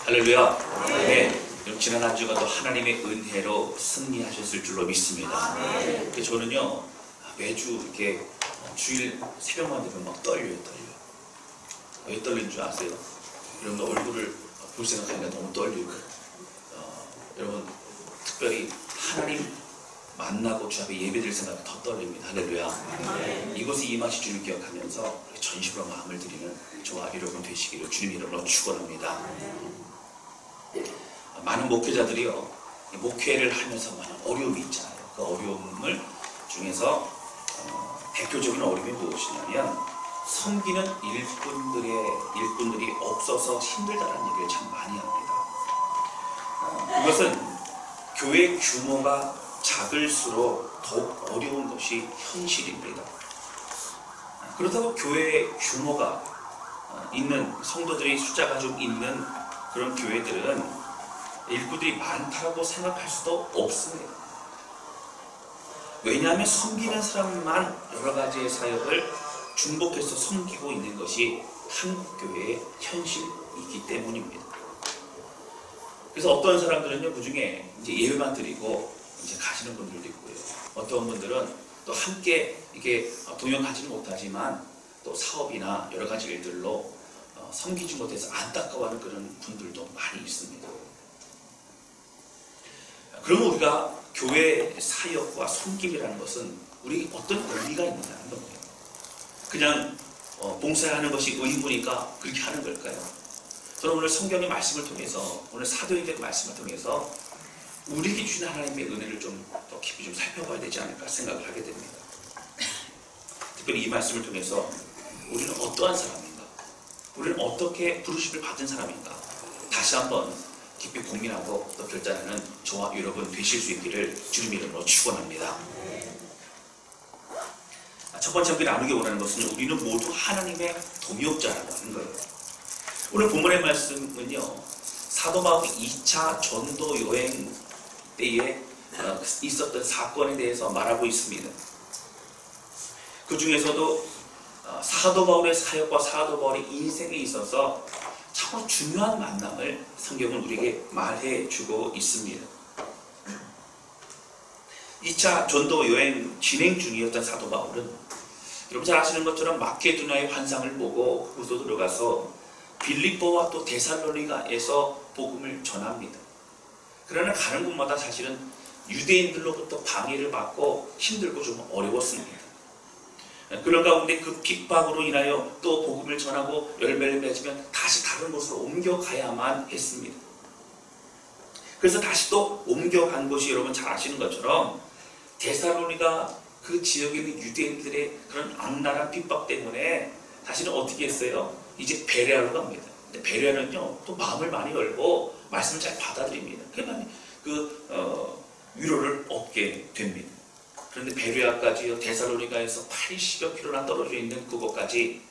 할렐루야. 네. 지난 한 주가 또 하나님의 은혜로 승리하셨을 줄로 믿습니다. 저는요 매주 이렇게 주일 새벽만 되면 막 떨려요. 왜 떨리는 줄 아세요? 여러분 얼굴을 볼 생각하니까 너무 떨리고 여러분 특별히 하나님 만나고 주 앞에 예배드릴 생각이 더 떨립니다. 할렐루야. 이곳에 임하실 주를 기억하면서 전심으로 마음을 드리는 저와 여러분 되시기를 주님 이름으로 축원합니다. 많은 목회자들이요 목회를 하면서 많은 어려움이 있잖아요. 그 어려움을 중에서 대표적인 어려움이 무엇이냐면 섬기는 일꾼들이 없어서 힘들다는 얘기를 참 많이 합니다. 그것은 교회 규모가 작을수록 더욱 어려운 것이 현실입니다. 그렇다고 교회 규모가 있는 성도들의 숫자가 좀 있는 그런 교회들은 일꾼들이 많다고 생각할 수도 없습니다. 왜냐하면 섬기는 사람만 여러 가지의 사역을 중복해서 섬기고 있는 것이 한국교회의 현실이기 때문입니다. 그래서 어떤 사람들은요 그 중에 이제 예배만 드리고 이제 가시는 분들도 있고요. 어떤 분들은 또 함께 이렇게 동행 가지는 못하지만 또 사업이나 여러 가지 일들로 섬기지 못해서 안타까워하는 그런 분들도 많이 있습니다. 그러면 우리가 교회 사역과 섬김이라는 것은 우리에게 어떤 의미가 있느냐는 거예요. 그냥 봉사하는 것이 의무니까 그렇게 하는 걸까요? 저는 오늘 성경의 말씀을 통해서 오늘 사도행전 말씀을 통해서 우리에게 주신 하나님의 은혜를 좀 더 깊이 좀 살펴봐야 되지 않을까 생각을 하게 됩니다. 특별히 이 말씀을 통해서 우리는 어떠한 사람인가? 우리는 어떻게 부르심을 받은 사람인가? 다시 한번 깊이 고민하고 또 결단하는 저와 여러분 되실 수 있기를 주님 이름으로 축원합니다. 첫 번째 우리가 나누기 원하는 것은 우리는 모두 하나님의 동역자라고 하는 거예요. 오늘 본문의 말씀은요 사도 바울이 2차 전도 여행 때에 있었던 사건에 대해서 말하고 있습니다. 그 중에서도 사도 바울의 사역과 사도 바울의 인생에 있어서 참 중요한 만남을 성경은 우리에게 말해주고 있습니다. 2차 전도 여행 진행 중이었던 사도 바울은 여러분 잘 아시는 것처럼 마케도냐의 환상을 보고 그곳으로 들어가서 빌립보와 또 데살로니가에서 복음을 전합니다. 그러나 가는 곳마다 사실은 유대인들로부터 방해를 받고 힘들고 좀 어려웠습니다. 그런 가운데 그 핍박으로 인하여 또 복음을 전하고 열매를 맺으면 다시 다른 곳으로 옮겨가야만 했습니다. 그래서 다시 또 옮겨간 곳이 여러분 잘 아시는 것처럼 데살로니가 그 지역에 있는 유대인들의 그런 악랄한 핍박 때문에 사실은 어떻게 했어요? 이제 베레아로 갑니다. 근데 베레아는요 또 마음을 많이 열고 말씀을 잘 받아들입니다. 그러면 위로를 얻게 됩니다. 그런데 베레아까지요 데살로니가에서 80여 킬로나 떨어져 있는 그곳까지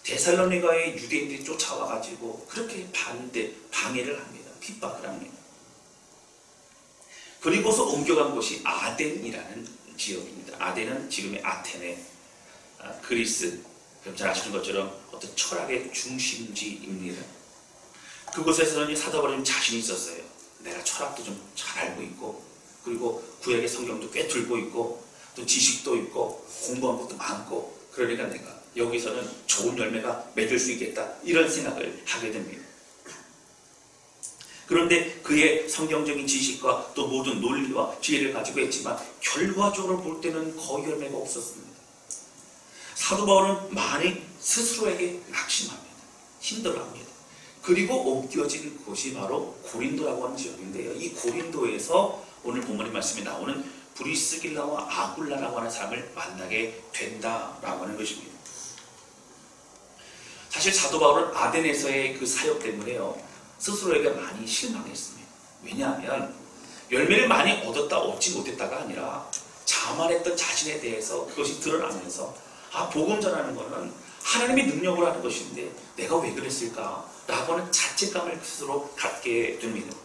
데살로니가의 유대인들이 쫓아와가지고 그렇게 방해를 합니다. 핍박을 합니다. 그리고서 옮겨간 곳이 아덴이라는 지역입니다. 아덴은 지금의 아테네, 그리스, 잘 아시는 것처럼 어떤 철학의 중심지입니다. 그곳에서는 사도 바울이 자신이 있었어요. 내가 철학도 좀 잘 알고 있고 그리고 구약의 성경도 꽤 들고 있고 또 지식도 있고 공부한 것도 많고 그러니까 내가 여기서는 좋은 열매가 맺을 수 있겠다 이런 생각을 하게 됩니다. 그런데 그의 성경적인 지식과 또 모든 논리와 지혜를 가지고 했지만 결과적으로 볼 때는 거의 열매가 없었습니다. 사도 바울은 많이 스스로에게 낙심합니다. 힘들어합니다. 그리고 옮겨진 곳이 바로 고린도라고 하는 지역인데요. 이 고린도에서 오늘 본문의 말씀에 나오는 브리스길라와 아굴라라고 하는 사람을 만나게 된다라고 하는 것입니다. 사실 사도 바울은 아덴에서의 그 사역 때문에요 스스로에게 많이 실망했습니다. 왜냐하면 열매를 많이 얻었다 얻지 못했다가 아니라 자만했던 자신에 대해서 그것이 드러나면서 복음 전하는 것은 하나님의 능력으로 하는 것인데 내가 왜 그랬을까? 라고 하는 자책감을 스스로 갖게 됩니다.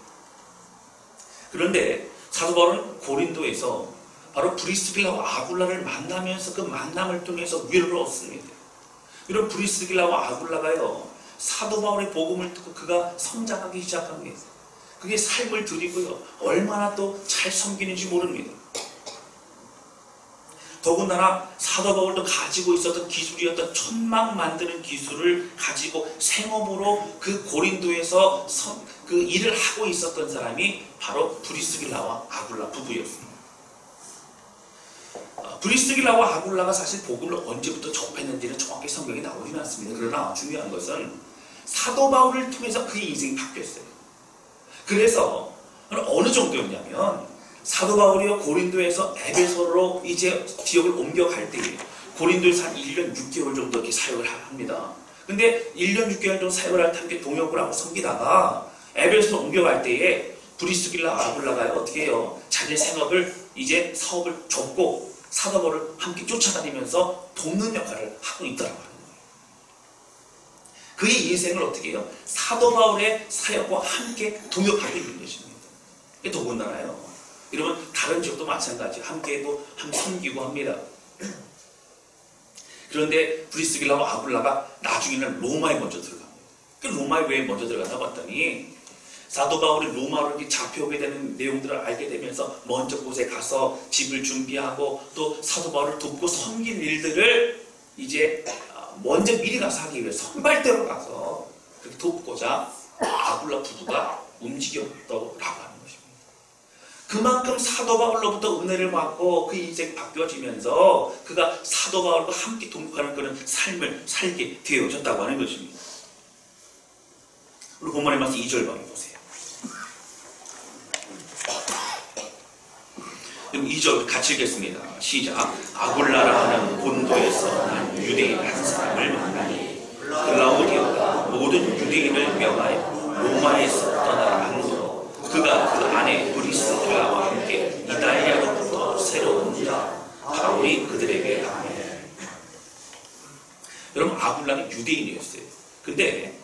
그런데 사도 바울은 고린도에서 바로 브리스길라와 아굴라를 만나면서 그 만남을 통해서 위로를 얻습니다. 이런 브리스길라와 아굴라가요 사도 바울의 복음을 듣고 그가 성장하기 시작합니다. 그게 삶을 들이고요. 얼마나 또 잘 섬기는지 모릅니다. 더군다나 사도 바울도 가지고 있었던 기술이었던 천막 만드는 기술을 가지고 생업으로 그 고린도에서 그 일을 하고 있었던 사람이 바로 브리스길라와 아굴라 부부였습니다. 브리스길라와 아굴라가 사실 복음을 언제부터 접했는지는 정확히 성경에 나오지는 않습니다. 그러나 중요한 것은 사도 바울을 통해서 그의 인생이 바뀌었어요. 그래서 어느 정도였냐면 사도 바울이요 고린도에서 에베소로 이제 지역을 옮겨갈 때에 고린도에서 한 1년 6개월 정도 이렇게 사역을 합니다. 근데 1년 6개월 정도 사역을 할 때 함께 동역을 하고 섬기다가 에베소로 옮겨갈 때에 브리스길라 아굴라가 어떻게 해요? 자기 생업을 이제 사업을 접고 사도 바울을 함께 쫓아다니면서 돕는 역할을 하고 있더라고요. 그의 인생을 어떻게 해요? 사도 바울의 사역과 함께 동역하고 있는 것입니다. 더군다나요. 여러분 다른 지역도 마찬가지 함께도 섬기고 합니다. 그런데 브리스길라와 아굴라가 나중에는 로마에 먼저 들어갑니다. 그 로마에 왜 먼저 들어갔다고 했더니 사도 바울이 로마로 이렇게 잡혀오게 되는 내용들을 알게 되면서 먼저 곳에 가서 집을 준비하고 또 사도 바울을 돕고 섬길 일들을 이제 먼저 미리 가서 하기 위해 선발대로 가서 그렇게 돕고자 아굴라 부부가 움직였다고 하는 것입니다. 그만큼 사도 바울로부터 은혜를 받고 그 인생이 바뀌어지면서 그가 사도 바울과 함께 동역하는 그런 삶을 살게 되어졌다고 하는 것입니다. 우리 본문의 말씀 2절 방에 보세요. 그럼 2절 같이 읽겠습니다. 시작. 아굴라라 하는 본도에서 난 유대인 한 사람을 만나니 글라우디오가 모든 유대인을 명하여 로마에서 떠나라 하므로 그가 그 안에 브리스길라와 함께 이달리아로부터 새로 온 자 바울이 그들에게 가매. 여러분 아굴라는 유대인이었어요. 근데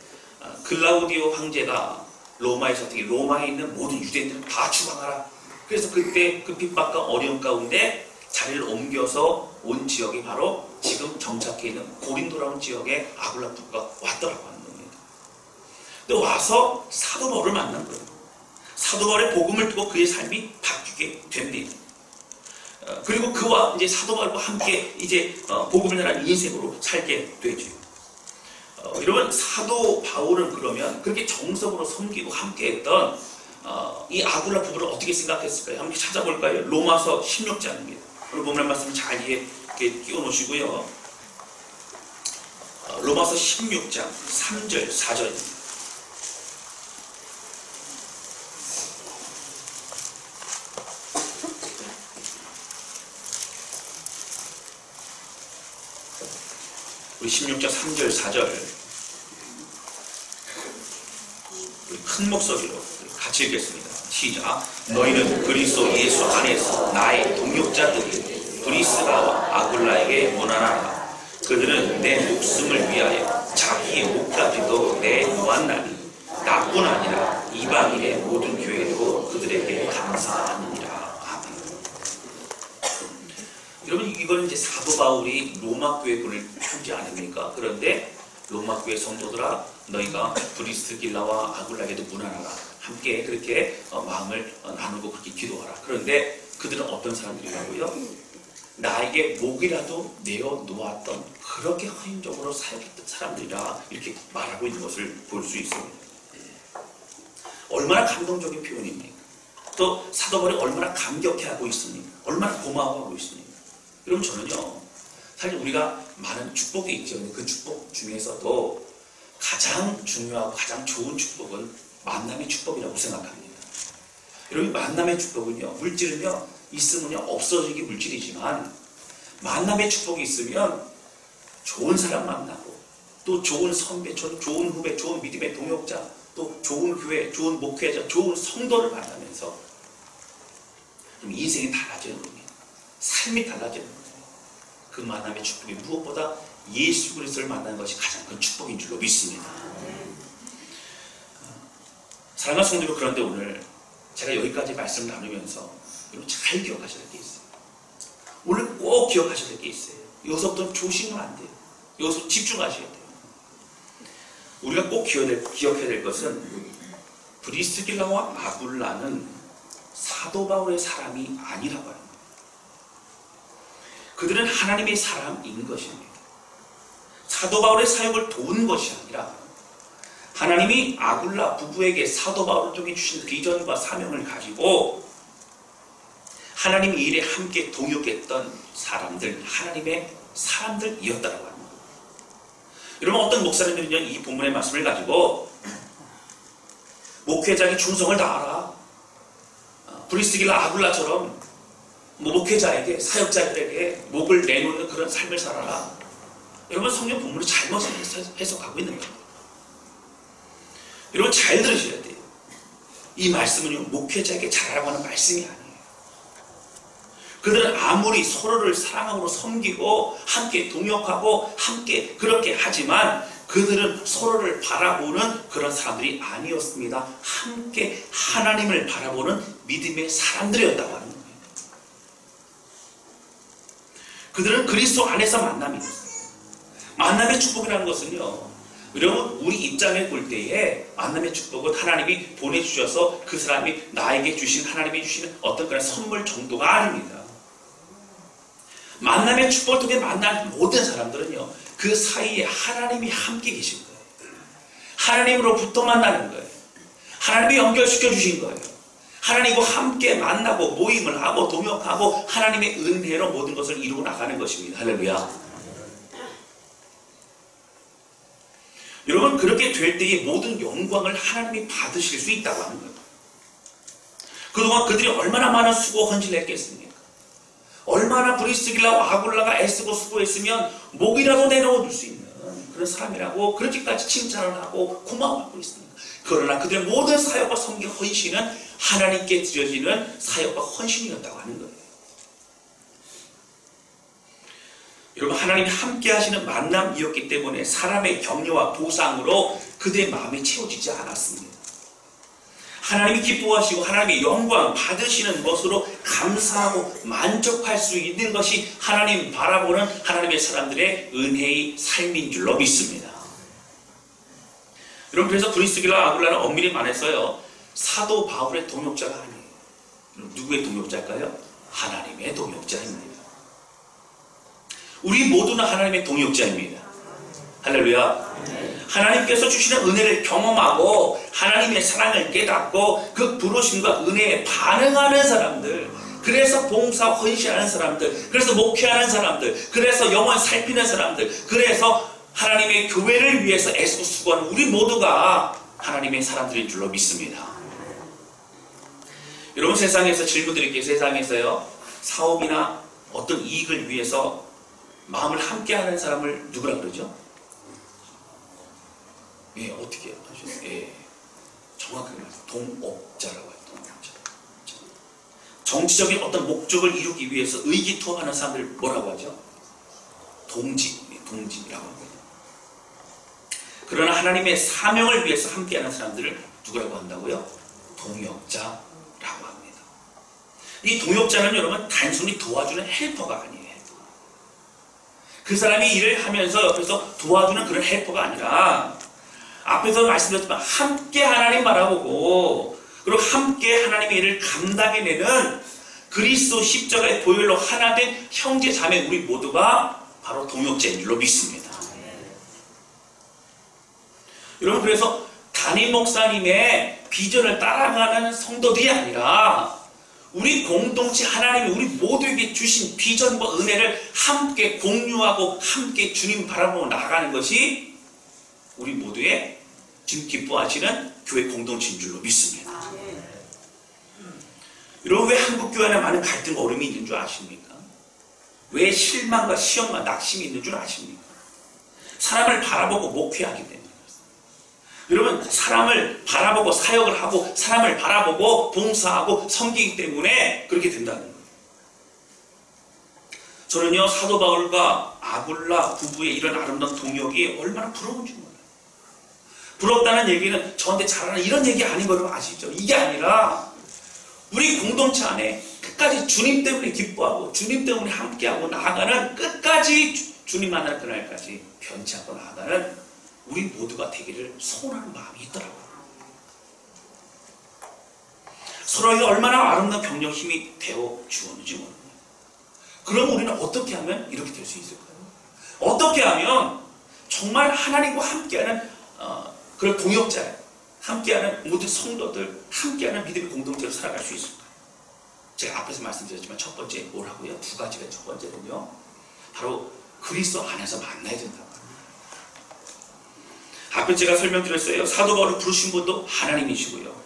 글라우디오 황제가 로마에서 어떻게 로마에 있는 모든 유대인들을 다 추방하라. 그래서 그때 그 핍박과 어려움 가운데 자리를 옮겨서 온 지역이 바로 지금 정착해 있는 고린도라는 지역에 아굴라 부부가 왔더라고 하는 겁니다. 근데 와서 사도 바울을 만난 거예요. 사도 바울의 복음을 듣고 그의 삶이 바뀌게 됩니다. 그리고 그와 이제 사도 바울과 함께 이제 복음을 전하는 인생으로 살게 되죠. 여러분 사도 바울은 그러면 그렇게 정석으로 섬기고 함께했던 이 아굴라 부부를 어떻게 생각했을까요? 한번 찾아볼까요? 로마서 16장입니다. 오늘 본문의 말씀을 잘 이렇게 끼워 놓으시고요. 로마서 16장 3절 4절입니다. 우리 16장 3절 4절 우리 큰 목소리로 같이 읽겠습니다. 시작. 너희는 그리스도 예수 안에서 나의 동역자들이 브리스가와 아굴라에게 문안하라. 그들은 내 목숨을 위하여 자기의 목까지도 내놓았나니 나뿐 아니라 이방인의 모든 교회도 그들에게 감사하느니라. 아멘. 여러분 이거는 이제 사도 바울이 로마 교회 보낼 편지 아닙니까? 그런데 로마 교회 성도들아 너희가 브리스길라와 아굴라에게도 문안하라. 함께 그렇게 마음을 나누고 그렇게 기도하라. 그런데 그들은 어떤 사람들이라고요? 나에게 목이라도 내어 놓았던 그렇게 헌신적으로 사역했던 사람들이라 이렇게 말하고 있는 것을 볼 수 있습니다. 얼마나 감동적인 표현입니까? 또 사도 바울이 얼마나 감격해하고 있습니까? 얼마나 고마워하고 있습니까? 그럼 저는요 사실 우리가 많은 축복이 있죠. 그 축복 중에서도 가장 중요하고 가장 좋은 축복은 만남의 축복이라고 생각합니다. 여러분 만남의 축복은요 물질은요 있으면요 없어지기 물질이지만 만남의 축복이 있으면 좋은 사람 만나고 또 좋은 선배, 좋은 후배, 좋은 믿음의 동역자, 또 좋은 교회, 좋은 목회자, 좋은 성도를 만나면서 좀 인생이 달라지는 겁니다. 삶이 달라지는 거예요. 그 만남의 축복이 무엇보다 예수 그리스도를 만나는 것이 가장 큰 축복인 줄로 믿습니다. 사랑하는 성도들, 그런데 오늘 제가 여기까지 말씀을 나누면서 여러분 잘 기억하셔야 될 게 있어요. 오늘 꼭 기억하셔야 될 게 있어요. 여기서부터 조심하면 안 돼요. 여기서 집중하셔야 돼요. 우리가 꼭 기억해야 될 것은 브리스길라와 아굴라는 사도 바울의 사람이 아니라고 합니다. 그들은 하나님의 사람인 것입니다. 사도 바울의 사역을 도운 것이 아니라 하나님이 아굴라 부부에게 사도 바울을 통해 주신 비전과 사명을 가지고 하나님 의 일에 함께 동역했던 사람들, 하나님의 사람들이었다고 합니다. 여러분, 어떤 목사님들은요, 이 본문의 말씀을 가지고 목회자에게 충성을 다하라, 브리스길라 아굴라처럼 목회자에게, 사역자들에게 목을 내놓는 그런 삶을 살아라. 여러분, 성경 본문을 잘못 해석하고 있는 겁니다. 여러분, 잘 들으셔야 돼요. 이 말씀은요, 목회자에게 잘하라고 하는 말씀이 아니에요. 그들은 아무리 서로를 사랑하고 섬기고 함께 동역하고 함께 그렇게 하지만 그들은 서로를 바라보는 그런 사람들이 아니었습니다. 함께 하나님을 바라보는 믿음의 사람들이었다고 하는 거예요. 그들은 그리스도 안에서 만남이 있었어요. 만남의 축복이라는 것은요, 여러분, 우리 입장에 볼 때에 만남의 축복은 하나님이 보내주셔서 그 사람이 나에게 주신, 하나님이 주시는 어떤 그런 선물 정도가 아닙니다. 만남의 축복을 통해 만난 모든 사람들은요, 그 사이에 하나님이 함께 계신 거예요. 하나님으로부터 만나는 거예요. 하나님이 연결시켜 주신 거예요. 하나님과 함께 만나고 모임을 하고 동역하고 하나님의 은혜로 모든 것을 이루고 나가는 것입니다. 할렐루야. 여러분, 그렇게 될 때에 모든 영광을 하나님이 받으실 수 있다고 하는 거예요. 그동안 그들이 얼마나 많은 수고 헌신을 했겠습니까? 얼마나 브리스길라와 아굴라가 애쓰고 수고했으면 목이라도 내려줄 수 있는 그런 사람이라고 그렇게까지 칭찬을 하고 고마워하고 있습니다. 그러나 그들의 모든 사역과 섬김 헌신은 하나님께 드려지는 사역과 헌신이었다고 하는 거예요. 여러분, 하나님이 함께 하시는 만남이었기 때문에 사람의 격려와 보상으로 그들의 마음이 채워지지 않았습니다. 하나님이 기뻐하시고 하나님의 영광 받으시는 것으로 감사하고 만족할 수 있는 것이 하나님 바라보는 하나님의 사람들의 은혜의 삶인 줄로 믿습니다. 여러분, 그래서 브리스길라 아굴라는 엄밀히 말해서요, 사도 바울의 동역자가 아니에요. 누구의 동역자일까요? 하나님의 동역자입니다. 우리 모두는 하나님의 동역자입니다. 할렐루야. 하나님께서 주시는 은혜를 경험하고 하나님의 사랑을 깨닫고 그 부르심과 은혜에 반응하는 사람들, 그래서 봉사 헌신하는 사람들, 그래서 목회하는 사람들, 그래서 영혼 살피는 사람들, 그래서 하나님의 교회를 위해서 애쓰고 수고하는 우리 모두가 하나님의 사람들인 줄로 믿습니다. 여러분, 세상에서 질문 드릴게요. 세상에서요, 사업이나 어떤 이익을 위해서 마음을 함께하는 사람을 누구라 그러죠? 예, 어떻게 하셨어요? 예, 정확하게 말해서 동업자라고 해요. 동업자. 정치적인 어떤 목적을 이루기 위해서 의기투합하는 사람들 뭐라고 하죠? 동지라고 합니다. 그러나 하나님의 사명을 위해서 함께하는 사람들을 누구라고 한다고요? 동역자라고 합니다. 이 동역자는 여러분, 단순히 도와주는 헬퍼가 아니에요. 그 사람이 일을 하면서 옆에서 도와주는 그런 헬퍼가 아니라, 앞에서 말씀드렸지만 함께 하나님 바라보고 그리고 함께 하나님의 일을 감당해내는 그리스도 십자가의 보혈로 하나 된 형제 자매 우리 모두가 바로 동역자인 줄로 믿습니다. 여러분, 그래서 담임 목사님의 비전을 따라가는 성도들이 아니라 우리 공동체 하나님이 우리 모두에게 주신 비전과 은혜를 함께 공유하고 함께 주님 바라보고 나아가는 것이 우리 모두의 지금 기뻐하시는 교회 공동체인 줄로 믿습니다. 여러분, 왜 한국교회 안에 많은 갈등과 어려움이 있는 줄 아십니까? 왜 실망과 시험과 낙심이 있는 줄 아십니까? 사람을 바라보고 목회하기 때문에. 여러분, 사람을 바라보고 사역을 하고 사람을 바라보고 봉사하고 섬기기 때문에 그렇게 된다는 거예요. 저는요, 사도 바울과 아굴라 부부의 이런 아름다운 동역이 얼마나 부러운지 몰라요. 부럽다는 얘기는 저한테 잘하는 이런 얘기 아닌 걸 아시죠? 이게 아니라 우리 공동체 안에 끝까지 주님 때문에 기뻐하고 주님 때문에 함께하고 나아가는, 끝까지 주님 만날 그날까지 변치 않고 나아가는 우리 모두가 되기를 소원하는 마음이 있더라고요. 서로에게 얼마나 아름다운 병력 힘이 되어 주었는지 모릅니다. 그럼 우리는 어떻게 하면 이렇게 될 수 있을까요? 어떻게 하면 정말 하나님과 함께하는 그런 동역자, 함께하는 모든 성도들, 함께하는 믿음의 공동체로 살아갈 수 있을까요? 제가 앞에서 말씀드렸지만 첫 번째 뭐라고요? 두 가지가 첫 번째는요. 바로 그리스도 안에서 만나야 된다. 앞에 제가 설명드렸어요. 사도 바울을 부르신 분도 하나님이시고요.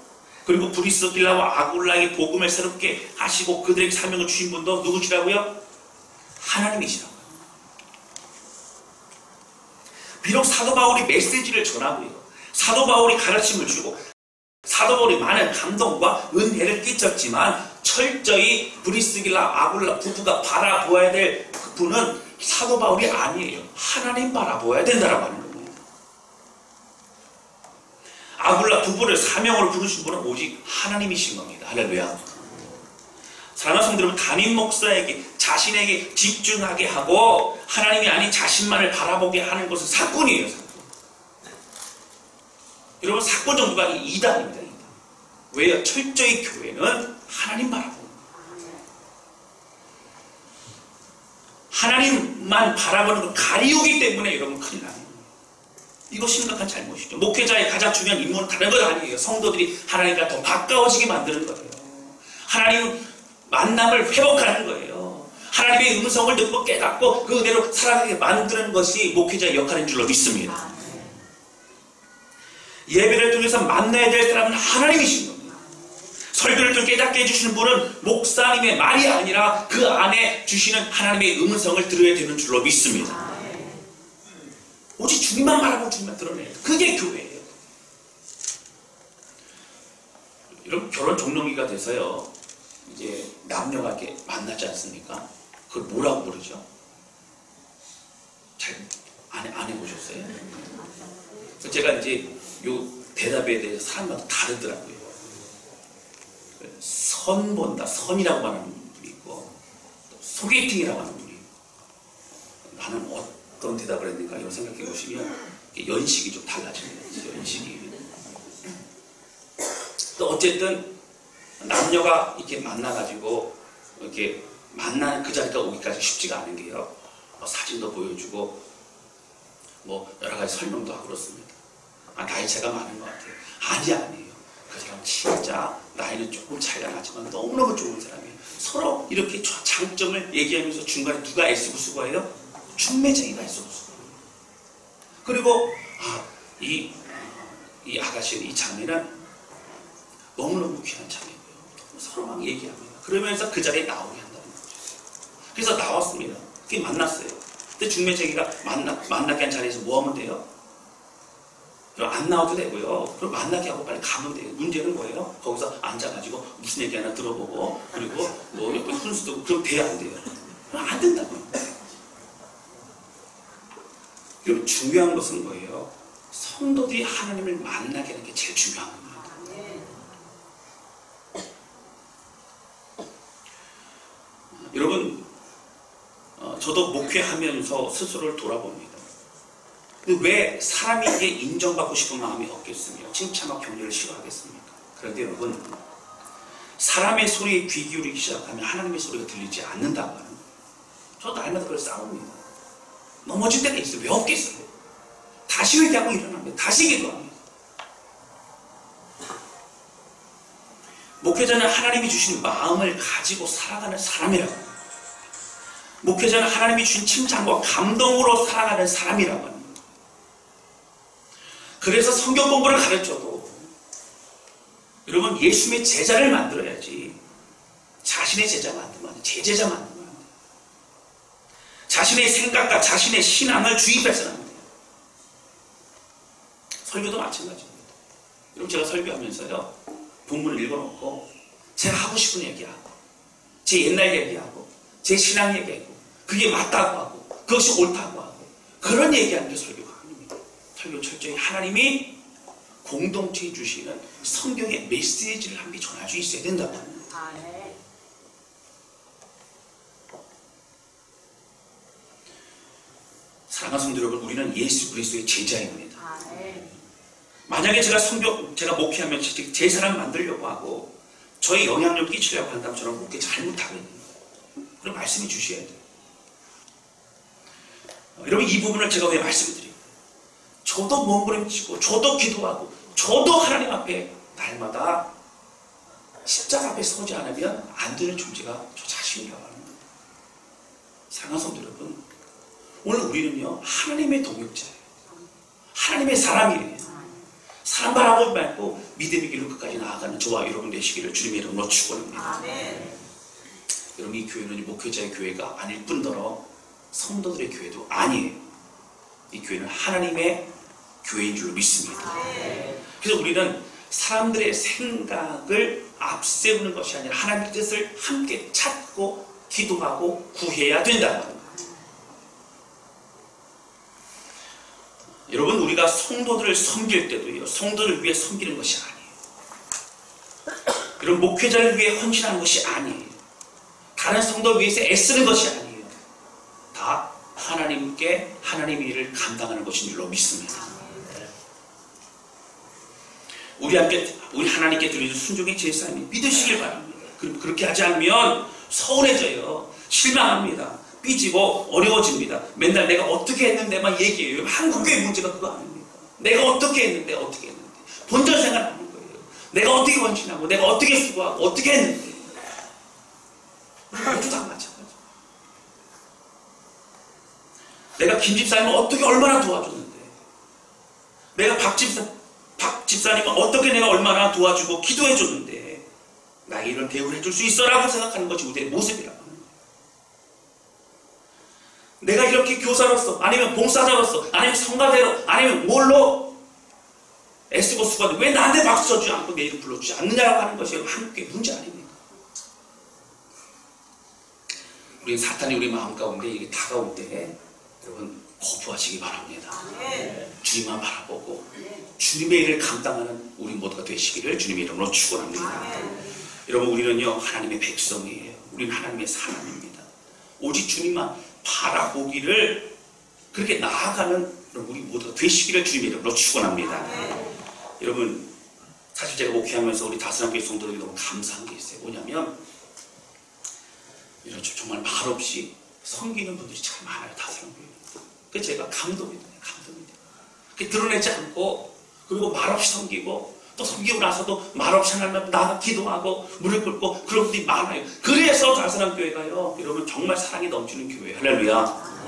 그리고 브리스길라와 아굴라에게 복음을 새롭게 하시고 그들에게 사명을 주신 분도 누구시라고요? 하나님이시라고요. 비록 사도 바울이 메시지를 전하고요. 사도 바울이 가르침을 주고 사도 바울이 많은 감동과 은혜를 끼쳤지만 철저히 브리스길라 아굴라 부부가 바라보아야 될 분은 사도 바울이 아니에요. 하나님 바라보아야 된다라고 하는 겁니다. 아굴라 부부를 사명으로 부르신 분은 오직 하나님이신 겁니다. 할렐루야. 사랑하는 성도 여러분, 담임 목사에게 자신에게 집중하게 하고 하나님이 아닌 자신만을 바라보게 하는 것은 사건이에요. 사건. 여러분, 사건 정도가 이단입니다. 이단. 왜요? 철저히 교회는 하나님 바라보는 거예요. 하나님만 바라보는 걸 가리우기 때문에 여러분 큰일 나요. 이거 심각한 잘못이죠. 목회자의 가장 중요한 임무는 다른 것 아니에요. 성도들이 하나님과 더 가까워지게 만드는 거예요. 하나님 만남을 회복하는 거예요. 하나님의 음성을 듣고 깨닫고 그 은혜로 살아가게 만드는 것이 목회자의 역할인 줄로 믿습니다. 예배를 통해서 만나야 될 사람은 하나님이신 겁니다. 설교를 통해 깨닫게 해주시는 분은 목사님의 말이 아니라 그 안에 주시는 하나님의 음성을 들어야 되는 줄로 믿습니다. 오직 주님만 바라보고 주님만 드러내요. 그게 교회예요. 여러분, 결혼 종료기가 돼서요, 이제 남녀가 이렇게 만나지 않습니까? 그걸 뭐라고 부르죠? 잘 안 해보셨어요? 제가 이제 요 대답에 대해서 사람마다 다르더라고요. 선 본다, 선이라고 하는 분이 있고 소개팅이라고 하는 분이 있고, 나는 어떤 대답을 했는가 이런 생각해 보시면 연식이 좀 달라집니다. 연식이. 또 어쨌든 남녀가 이렇게 만나가지고 이렇게 만나는 그 자리가 오기까지 쉽지가 않은 게요. 사진도 보여주고 뭐 여러 가지 설명도 하고 그렇습니다. 나이 차이가 많은 것 같아요. 아니에요. 그 사람 진짜 나이는 조금 차이가 나지만 너무너무 좋은 사람이에요. 서로 이렇게 장점을 얘기하면서 중간에 누가 애쓰고 수고해요? 중매쟁이가 애쓰고 수고해요. 그리고 이 아가씨, 이 자매는 너무너무 귀한 자매고요. 서로 막 얘기합니다. 그러면서 그 자리에 나오게 한다는 거죠. 그래서 나왔습니다. 그게 만났어요. 근데 중매쟁이가 만나게 한 자리에서 뭐 하면 돼요? 그럼 안 나와도 되고요. 그럼 만나게 하고 빨리 가면 돼요. 문제는 뭐예요? 거기서 앉아가지고 무슨 얘기 하나 들어보고 그리고 뭐 옆에 훈수 두고 그럼 돼야 안 돼요. 그럼 안 된다고요. 그럼 중요한 것은 뭐예요? 성도들이 하나님을 만나게 하는 게 제일 중요한 겁니다. 여러분, 저도 목회하면서 스스로를 돌아봅니다. 근데 왜 사람이 이게 인정받고 싶은 마음이 없겠으며 칭찬과 격려를 싫어하겠습니까? 그런데 여러분, 사람의 소리에 귀 기울이기 시작하면 하나님의 소리가 들리지 않는다고 하는 거예요. 저도 날마다 그걸 싸웁니다. 넘어질 때가 있어요. 왜 없겠어요? 다시 회개하고 일어납니다. 다시 기도합니다. 목회자는 하나님이 주신 마음을 가지고 살아가는 사람이라고 합니다. 목회자는 하나님이 주신 칭찬과 감동으로 살아가는 사람이라고 합니다. 그래서 성경 공부를 가르쳐도 여러분, 예수님의 제자를 만들어야지 자신의 제자 만들면 안 돼. 제 제자 만들면 안 돼. 자신의 생각과 자신의 신앙을 주입해서는 안 돼요. 설교도 마찬가지입니다. 여러분, 제가 설교하면서요, 본문을 읽어놓고 제가 하고 싶은 얘기하고 제 옛날 얘기하고 제 신앙 얘기하고 그게 맞다고 하고 그것이 옳다고 하고 그런 얘기하는 게 설교가 아닙니다. 설교 철저히 하나님이 공동체에 주시는 성경의 메시지를 함께 전할 수 있어야 된다고 합니다. 네. 사랑하는 성도 여러분, 우리는 예수 그리스도의 제자입니다. 만약에 제가 목회하면서 제 사람 만들려고 하고 저의 영향력 끼치려고 한다면 저는 목회 잘못하거든요. 그럼 말씀해 주셔야 돼요. 여러분, 이 부분을 제가 왜 말씀을 드려요? 저도 몸부림치고 저도 기도하고 저도 하나님 앞에 날마다 십자가 앞에 서지 않으면 안 되는 존재가 저 자신이라고 하는 거예요. 사랑하는 성도 여러분, 오늘 우리는요 하나님의 동역자예요. 하나님의 사람이에요. 사람 바라보지 말고 믿음의 길로 끝까지 나아가는 저와 여러분 되시기를 주님의 이름으로 축원합니다. 여러분, 이 교회는 목회자의 교회가 아닐 뿐더러 성도들의 교회도 아니에요. 이 교회는 하나님의 교회인 줄로 믿습니다. 그래서 우리는 사람들의 생각을 앞세우는 것이 아니라 하나님의 뜻을 함께 찾고 기도하고 구해야 된다는 거예요. 여러분, 우리가 성도들을 섬길 때도요, 성도를 위해 섬기는 것이 아니에요. 여러분, 목회자를 위해 헌신하는 것이 아니에요. 다른 성도를 위해서 애쓰는 것이 아니에요. 다 하나님께 하나님의 일을 감당하는 것인 줄로 믿습니다. 우리 하나님께 드리는 순종의 제사님 믿으시길 바랍니다. 그렇게 하지 않으면 서운해져요. 실망합니다. 삐지고 어려워집니다. 맨날 내가 어떻게 했는데만 얘기해요. 한국교회 문제가 그거 아닙니까? 내가 어떻게 했는데 본전 생각하는 거예요. 내가 어떻게 헌신하고 내가 어떻게 수고하고 어떻게 했는데 모두 다 마찬가지. 내가 김 집사님을 어떻게 얼마나 도와줬는데, 내가 박 집사님은 어떻게 내가 얼마나 도와주고 기도해줬는데 나에게 이런 대우를 해줄 수 있어라고 생각하는 것이 우리의 모습이라고 하는 거예요. 내가 이렇게 교사로서 아니면 봉사자로서 아니면 성가대로 아니면 뭘로 애쓰고 수고하는데 왜 나한테 박수 쳐주지 않고 내 이름 불러주지 않느냐라고 하는 것이 한국의 문제 아닙니까? 우리는 사탄이 우리 마음 가운데 이게 다가올 때 여러분 거부하시기 바랍니다. 주님만 바라보고 주님의 일을 감당하는 우리 모두가 되시기를 주님의 이름으로 축원합니다. 여러분, 우리는요 하나님의 백성이에요. 우리는 하나님의 사람입니다. 오직 주님만 바라보기를 그렇게 나아가는 우리 모두가 되시기를 주님의 이름으로 축원합니다. 여러분, 사실 제가 목회하면서 우리 다스랑교회 성도들이 너무 감사한 게 있어요. 뭐냐면 이런 정말 말없이 섬기는 분들이 참 많아요. 다스랑교회. 그래서 제가 감동이 돼요. 그렇게 드러내지 않고 그리고 말없이 섬기고 또 섬기고 나서도 말없이 하나님 나가 기도하고 무릎 꿇고 그런 분들이 많아요. 그래서 다스랑교회가요 여러분 정말 사랑이 넘치는 교회예요. 할렐루야.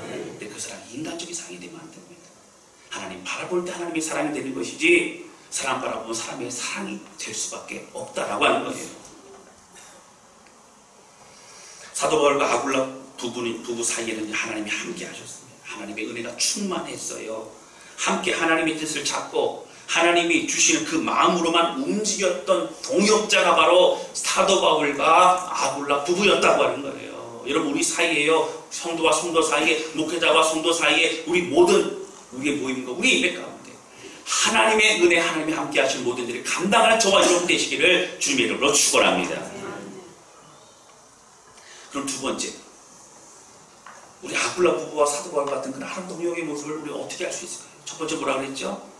근데 그 사랑이 인간적인 사랑이 되면 안 됩니다. 하나님 바라볼 때 하나님의 사랑이 되는 것이지 사람 바라보면 사람의 사랑이 될 수밖에 없다라고 하는 거예요. 사도 바울과 아굴라 부부 사이에는 하나님이 함께 하셨습니다. 하나님의 은혜가 충만했어요. 함께 하나님의 뜻을 찾고 하나님이 주시는 그 마음으로만 움직였던 동역자가 바로 사도 바울과 아굴라 부부였다고 하는 거예요. 여러분, 우리 사이에요, 성도와 성도 사이에, 목회자와 성도 사이에 우리 모든 우리의 모임과 우리 예배 가운데 하나님의 은혜, 하나님이 함께 하신 모든 일을 감당하는 저와 여러분 되시기를 주님의 이름으로 축원합니다. 그럼 두 번째, 우리 아굴라 부부와 사도 바울 같은 그 나름 동역의 모습을 우리가 어떻게 할 수 있을까요? 첫 번째 뭐라 그랬죠?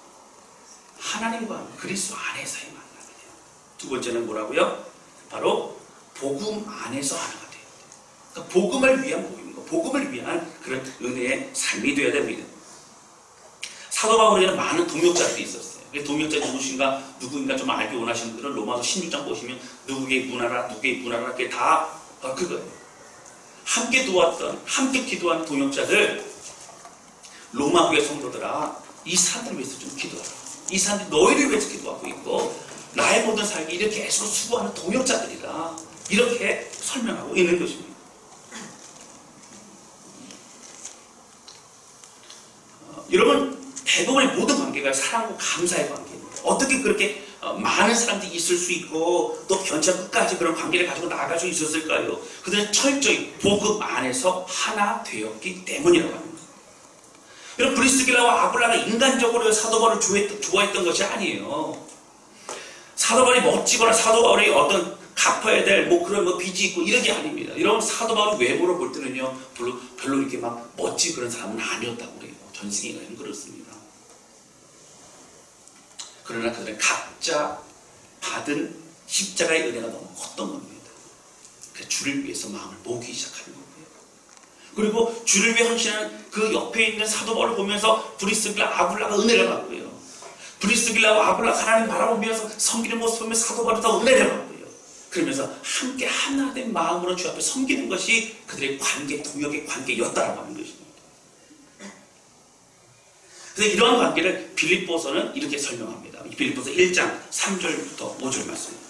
하나님과 그리스도 안에서의 만남이에요. 두 번째는 뭐라고요? 바로 복음 안에서 하나가 돼요. 그러니까 복음을 위한 복음이고 복음을 위한 그런 은혜의 삶이 되어야 됩니다. 사도 바울에게는 많은 동역자들이 있었어요. 동역자 누구인가 좀 알기 원하시는 분들은 로마서 16장 보시면 누구의 문화라 그게 다 그거예요. 함께 도왔던, 함께 기도한 동역자들, 로마교회 성도들아, 이 사람들을 위해서 좀 기도하라. 이 사람들이 너희를 위해서 기도하고 있고 나의 모든 삶이 이렇게 애써 수고하는 동역자들이다. 이렇게 설명하고 있는 것입니다. 여러분, 대부분의 모든 관계가 사랑과 감사의 관계입니다. 어떻게 그렇게 많은 사람들이 있을 수 있고 또 견차 끝까지 그런 관계를 가지고 나아갈 수 있었을까요? 그들은 철저히 복음 안에서 하나 되었기 때문이라고 합니다. 여러분, 브리스길라와 아굴라가 인간적으로 사도 바울을 좋아했던 것이 아니에요. 사도 바울이 멋지거나 사도 바울이 어떤 갚아야 될 그런 빚이 있고 이런 게 아닙니다. 여러분, 사도 바울 외모로 볼 때는요 별로 이렇게 막 멋진 그런 사람은 아니었다고 그래요. 전 세계가 그렇습니다. 그러나 그들은 각자 받은 십자가의 은혜가 너무 컸던 겁니다. 그래서 주를 위해서 마음을 모으기 시작하는 거고요. 그리고 주를 위해 헌신하는 그 옆에 있는 사도 바울을 보면서 브리스길라 아굴라가 은혜를 받고요. 브리스길라와 아굴라가 하나님 바라보면서 섬기는 모습을 보면서 사도 바울이 더 은혜를 받고요. 그러면서 함께 하나 된 마음으로 주 앞에 섬기는 것이 그들의 관계, 동역의 관계였다라고 하는 것입니다. 그래서 이러한 관계를 빌립보서는 이렇게 설명합니다. 빌립보서 1장 3절부터 5절 말씀입니다.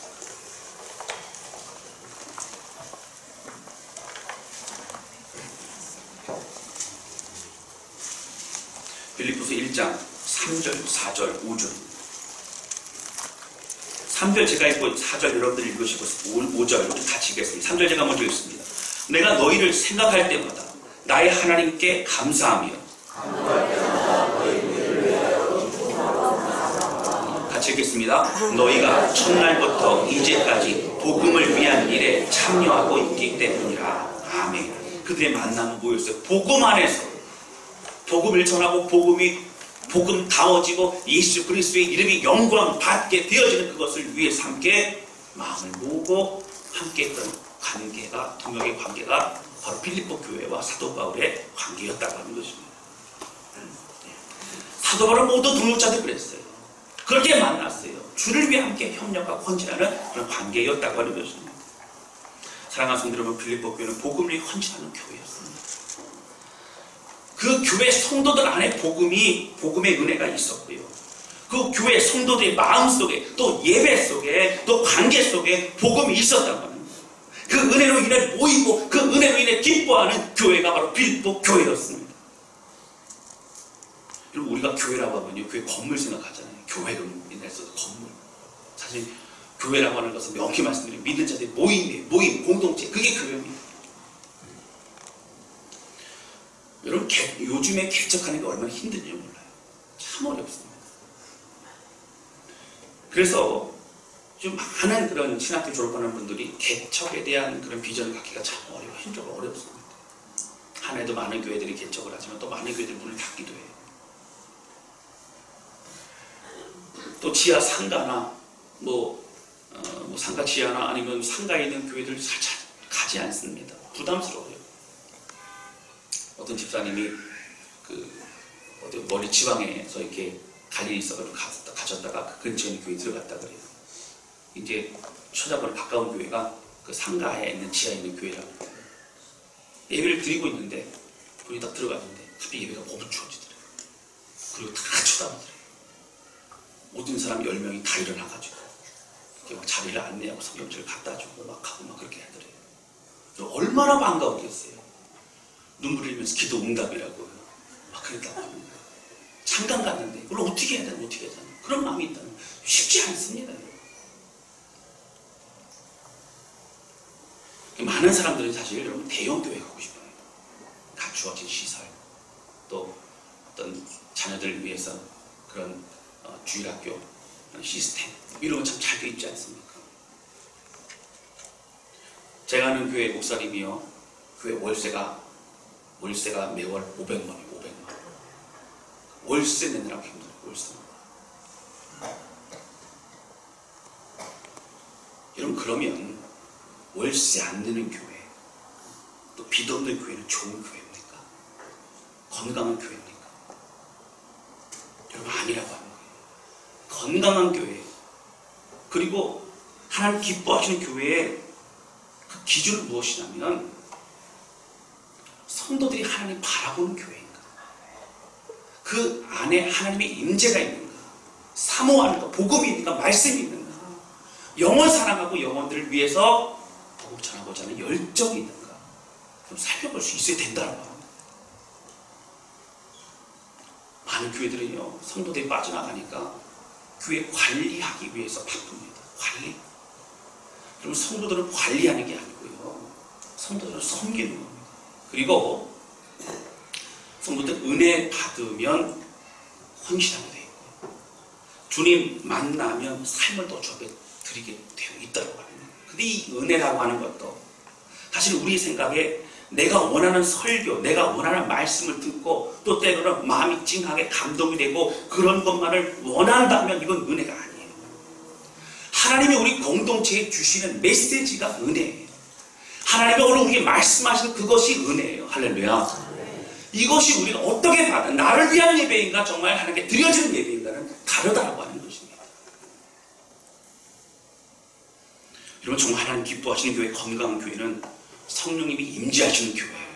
빌립보서 1장 3절, 4절, 5절. 3절 제가 읽고 4절 여러분들 읽으시고 5절 같이 읽겠습니다. 3절 제가 먼저 읽습니다. 내가 너희를 생각할 때마다 나의 하나님께 감사하며 같이 읽겠습니다. 너희가 첫날부터 이제까지 복음을 위한 일에 참여하고 있기 때문이라. 아멘. 그들의 만남은 뭐였어요? 복음 안에서 복음을 전하고 복음 다워지고 예수 그리스도의 이름이 영광 받게 되어지는 그것을 위해서 함께 마음을 모으고 함께 했던 관계가, 동역의 관계가 바로 빌립보 교회와 사도 바울의 관계였다고 하는 것입니다. 사도 바울은 모두 동역자들 그랬어요. 그렇게 만났어요. 주를 위해 함께 협력하고 헌신하는 그런 관계였다고 하는 것입니다. 사랑하는 성도 여러분, 빌립보 교회는 복음을 위해 헌신하는 교회였습니다. 그 교회 성도들 안에 복음의 은혜가 있었고요. 그 교회 성도들의 마음속에 또 예배 속에 또 관계 속에 복음이 있었다고 합니다. 그 은혜로 인해 모이고 그 은혜로 인해 기뻐하는 교회가 바로 빌립보 교회였습니다. 그리고 우리가 교회라고 하면요, 교회 건물 생각하잖아요. 교회로 인해서 건물. 사실 교회라고 하는 것은 명확히 말씀드리면 믿는 자들의 모임, 공동체, 그게 교회입니다. 여러분, 요즘에 개척하는 게 얼마나 힘든지 몰라요. 참 어렵습니다. 그래서 좀 많은 그런 신학교 졸업하는 분들이 개척에 대한 그런 비전을 갖기가 참 어렵습니다. 한 해도 많은 교회들이 개척을 하지만 또 많은 교회들이 문을 닫기도 해요. 또 지하 상가나 상가 지하나 아니면 상가에 있는 교회들 잘 가지 않습니다. 부담스러워요. 어떤 집사님이 어디 멀리 지방에서 이렇게 갈 일이 있어가지고 가셨다가 그 근처에 있는 교회에 들어갔다 그래요. 이제 찾아보니 가까운 교회가 그 상가에 있는 지하에 있는 교회라고 해요. 예배를 드리고 있는데 분이 딱 들어갔는데 갑자기 예배가 멈추어지더래요. 그리고 다 쳐다보더래요. 모든 사람 10명이 다 일어나가지고 막 자리를 안내하고 성경책을 갖다 주고 막 하고 막 그렇게 하더래요. 얼마나 반가웠겠어요. 눈물 흘리면서 기도 응답이라고 막 그랬다고 합니다. 잠깐 갔는데 이걸 어떻게 해야 되나 그런 마음이 있다는 쉽지 않습니다. 많은 사람들은 사실 여러분 대형 교회 가고 싶어요. 갖추어진 시설, 또 어떤 자녀들을 위해서 그런 주일학교 시스템 이런 건 참 잘 돼 있지 않습니까? 제가 아는 교회 목사님이요, 교회 월세가 매월 500만 원이에요. 500만 원. 월세 내느라고 힘들어요. 월세. 여러분, 그러면 월세 안 내는 교회, 또 빚 없는 교회는 좋은 교회입니까? 건강한 교회입니까? 여러분, 아니라고 하는 거예요. 건강한 교회, 그리고 하나님 기뻐하시는 교회의 그 기준은 무엇이냐면 성도들이 하나님 바라보는 교회인가, 그 안에 하나님의 임재가 있는가, 사모하는가, 복음이 있는가, 말씀이 있는가, 영원 사랑하고 영혼들을 위해서 복음 전하고자 하는 열정이 있는가, 좀 살펴볼 수 있어야 된다는 겁니다. 많은 교회들은요, 성도들이 빠져나가니까 교회 관리하기 위해서 바쁩니다. 관리. 그럼 성도들은 관리하는 게 아니고요, 성도들은 섬기는 겁니다. 그리고 성도들 은혜 받으면 헌신하게 되어 있고, 주님 만나면 삶을 더 주에 드리게 되어 있다고 합니다. 근데 이 은혜라고 하는 것도 사실 우리 생각에 내가 원하는 설교, 내가 원하는 말씀을 듣고 또 때로는 마음이 찡하게 감동이 되고 그런 것만을 원한다면 이건 은혜가 아니에요. 하나님이 우리 공동체에 주시는 메시지가 은혜예요. 하나님이 오늘 우리에게 말씀하시는 그것이 은혜예요. 할렐루야. 이것이 우리가 어떻게 받아, 나를 위한 예배인가 정말 하나님께 드려지는 예배인가는 다르다고 하는 것입니다. 여러분, 정말 하나님 기뻐하시는 교회, 건강한 교회는 성령님이 임재하시는 교회예요.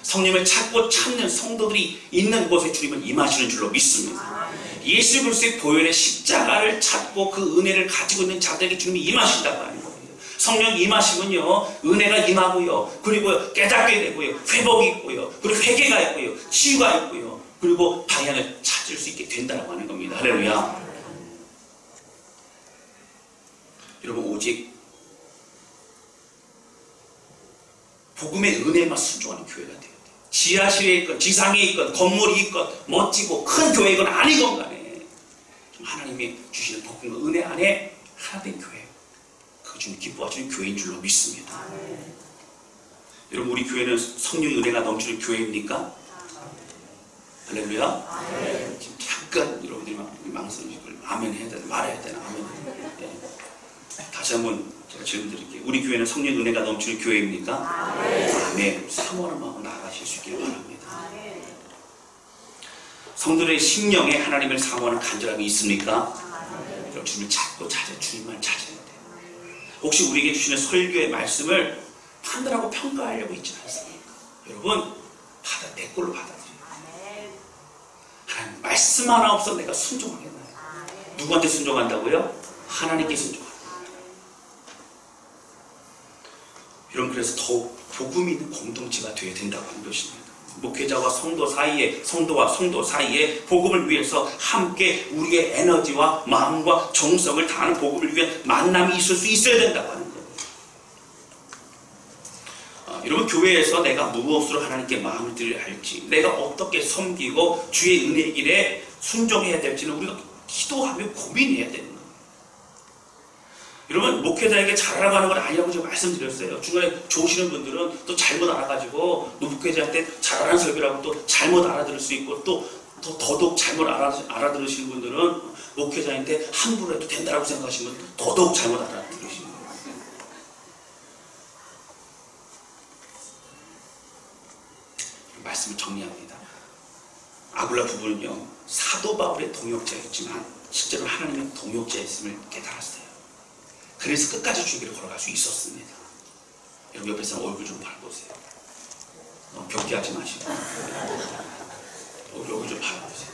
성령을 찾고 찾는 성도들이 있는 곳에 주님은 임하시는 줄로 믿습니다. 예수 그리스도의 보혈의 십자가를 찾고 그 은혜를 가지고 있는 자들에게 주님이 임하신다고 하는 거예요. 성령 임하시면요, 은혜가 임하고요, 그리고 깨닫게 되고요, 회복이 있고요, 그리고 회개가 있고요, 치유가 있고요, 그리고 방향을 찾을 수 있게 된다고 하는 겁니다. 할렐루야. 여러분, 오직 복음의 은혜만 순종하는 교회가 돼야 돼요. 지하실에 있건 지상에 있건 건물이 있건 멋지고 큰 교회건 아니건 간에 하나님이 주시는 복음과 은혜 안에 하나 된 교회, 그 주님 기뻐하시는 교회인 줄로 믿습니다. 여러분, 우리 교회는 성령의 은혜가 넘치는 교회입니까? 할렐루야. 지금 잠깐 여러분들이 망설이실 걸 아멘 해야 되나 말해야 되나 아멘. 다시 한번 제가 질문 드릴게요. 우리 교회는 성령의 은혜가 넘치는 교회입니까? 아멘. 사모하는 마음으로 나아가실 수 있기를 바랍니다. 성도들의 심령에 하나님을 사모하는 간절함이 있습니까? 여러분, 주님을 찾고 찾아 주님만 찾아야 돼요. 혹시 우리에게 주시는 설교의 말씀을 판단하고 평가하려고 있지는 않습니까? 여러분, 내 걸로 받아들여요. 하나님 말씀 하나 없어 내가 순종하겠나요? 누구한테 순종한다고요? 하나님께 순종합니다. 여러분, 그래서 더욱 복음이 있는 공동체가 되어야 된다고 하는 것입니다. 목회자와 성도 사이에, 성도와 성도 사이에 복음을 위해서 함께 우리의 에너지와 마음과 정성을 다하는 복음을 위한 만남이 있을 수 있어야 된다고 하는 거예요. 여러분, 교회에서 내가 무엇으로 하나님께 마음을 드려야 할지, 내가 어떻게 섬기고 주의 은혜의 길에 순종해야 될지는 우리가 기도하며 고민해야 되는 거예요. 여러분, 목회자에게 잘하라고 하는 건 아니라고 제가 말씀드렸어요. 중간에 좋으시는 분들은 또 잘못 알아가지고 목회자한테 잘하는 설교라고 또 잘못 알아들을 수 있고, 또 더더욱 잘못 알아들으시는 분들은 목회자한테 함부로 해도 된다고 생각하시면 더더욱 잘못 알아들으시는 거예요. 말씀을 정리합니다. 아굴라 부부는요, 사도 바울의 동역자였지만 실제로 하나님의 동역자였음을 깨달았어요. 그래서 끝까지 주기를 걸어갈 수 있었습니다. 여러분, 옆에서 얼굴 좀 봐보세요. 너무 격해하지 마시고 얼굴 좀 봐보세요.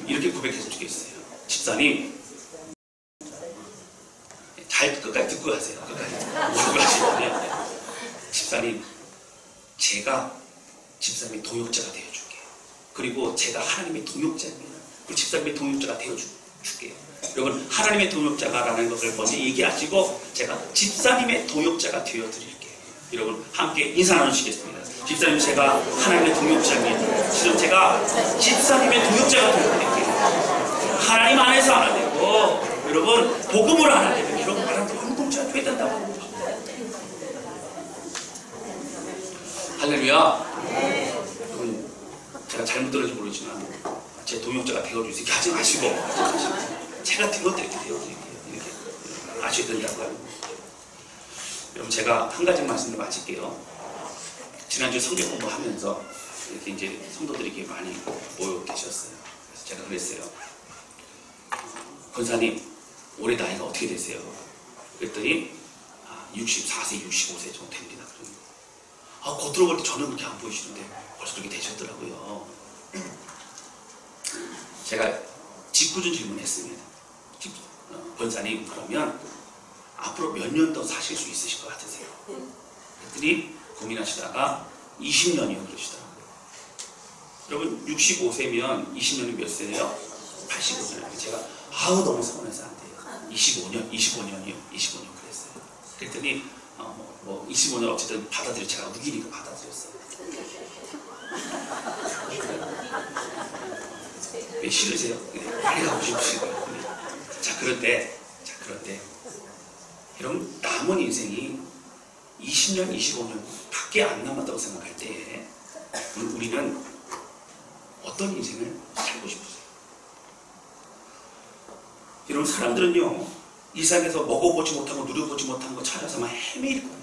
이렇게 고백해서 주겠어요. 집사님, 잘 끝까지 듣고 가세요. 끝까지. 집사님, 제가 집사님의 동역자가 되어줄게요. 그리고 제가 하나님의 동역자입니다. 그리고 집사님의 동역자가 되어줄게요. 여러분, 하나님의 동역자가라는 것을 먼저 얘기하시고 제가 집사님의 동역자가 되어드릴게요. 여러분, 함께 인사 나누시겠습니다. 집사님, 제가 하나님의 동역자입니다. 지금 제가 집사님의 동역자가 되어드릴게요. 하나님 안에서 하나 되고, 여러분, 복음으로 하나 되고, 여러분, 하나님 공동체가 되어야 된다고 하는 것입니다. 할렐루야. 여러분, 제가 잘못 들을지 모르지만 제 동역자가 되어주세요. 이렇게 하지 마시고 제가 되어드릴게요. 이렇게 아셔야 된다고 합니다. 여러분, 제가 한 가지 말씀을 마칠게요. 지난주 성경 공부하면서 이렇게 이제 성도들이 이렇게 많이 모여 계셨어요. 그래서 제가 그랬어요. 권사님, 올해 나이가 어떻게 되세요? 그랬더니 64세, 65세 정도 됩니다. 겉으로 볼 때 저는 그렇게 안 보이시는데 벌써 그렇게 되셨더라고요. 제가 직구준 질문했습니다. 권사님, 그러면 앞으로 몇 년 더 사실 수 있으실 것 같으세요? 그랬더니 고민하시다가 20년이요 그러시더라고요. 여러분, 65세면 20년이 몇 세예요? 85년. 제가 너무 서운해서 안 돼요. 25년이요. 25년 그랬어요. 그랬더니 25년 어쨌든 제가 우기니까 받아들였어요. 왜 싫으세요? 빨리 가고 싶으시고요. 자, 그런데 여러분, 남은 인생이 20년, 25년 밖에 안 남았다고 생각할 때 우리는 어떤 인생을 살고 싶으세요? 여러분, 사람들은요, 이 세상에서 먹어보지 못하고 누려보지 못한 거 찾아서 막 헤매일 거예요.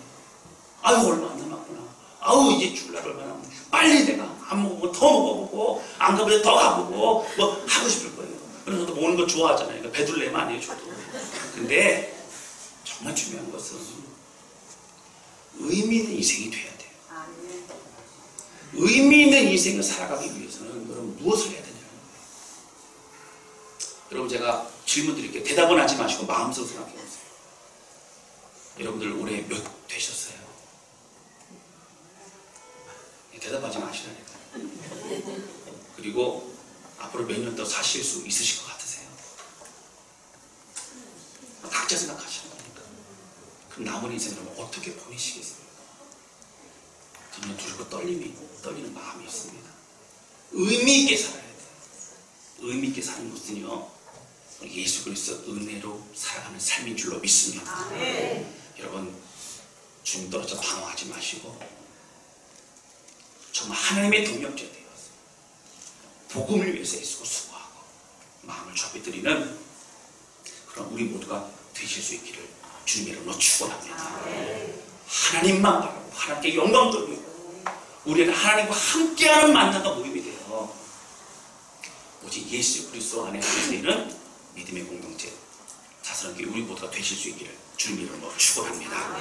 아유, 얼마 안 남았구나. 아우, 이제 줄 날 얼마 남았구나. 빨리 내가 안 먹어보고 더 먹어보고 안 가보면 더 가보고 뭐 하고 싶을 거예요. 그래서 저도 먹는 거 좋아하잖아요. 그러니까 배둘레면 아니에요, 저도. 근데 정말 중요한 것은 의미 있는 인생이 돼야 돼요. 의미 있는 인생을 살아가기 위해서는 여러분 무엇을 해야 되냐? 여러분, 제가 질문 드릴게요. 대답은 하지 마시고 마음속으로 생각해 보세요. 여러분들 올해 몇 되셨어요? 대답하지 마시라니까. 그리고 앞으로 몇 년 더 사실 수 있으실 것 같으세요? 각자 생각하시는 거니까. 그럼 남은 인생을 어떻게 보내시겠습니까? 저는 두렵고 떨리는 마음이 있습니다. 의미 있게 살아야 돼요. 의미 있게 사는 것은요, 예수 그리스도 은혜로 살아가는 삶인 줄로 믿습니다. 여러분, 주님 떨어져 방황하지 마시고 정말 하나님의 동역자 되어서 복음을 위해서 애쓰고 수고하고 마음을 접해드리는 그런 우리 모두가 되실 수 있기를 주님의 이름으로 축원합니다. 하나님만 바라고 하나님께 영광 돌리고 우리는 하나님과 함께하는 만남과 모임이 되어 오직 예수 그리스도 안에 함께되는 믿음의 공동체 자선하게 우리 모두가 되실 수 있기를 주님의 이름으로 축원합니다.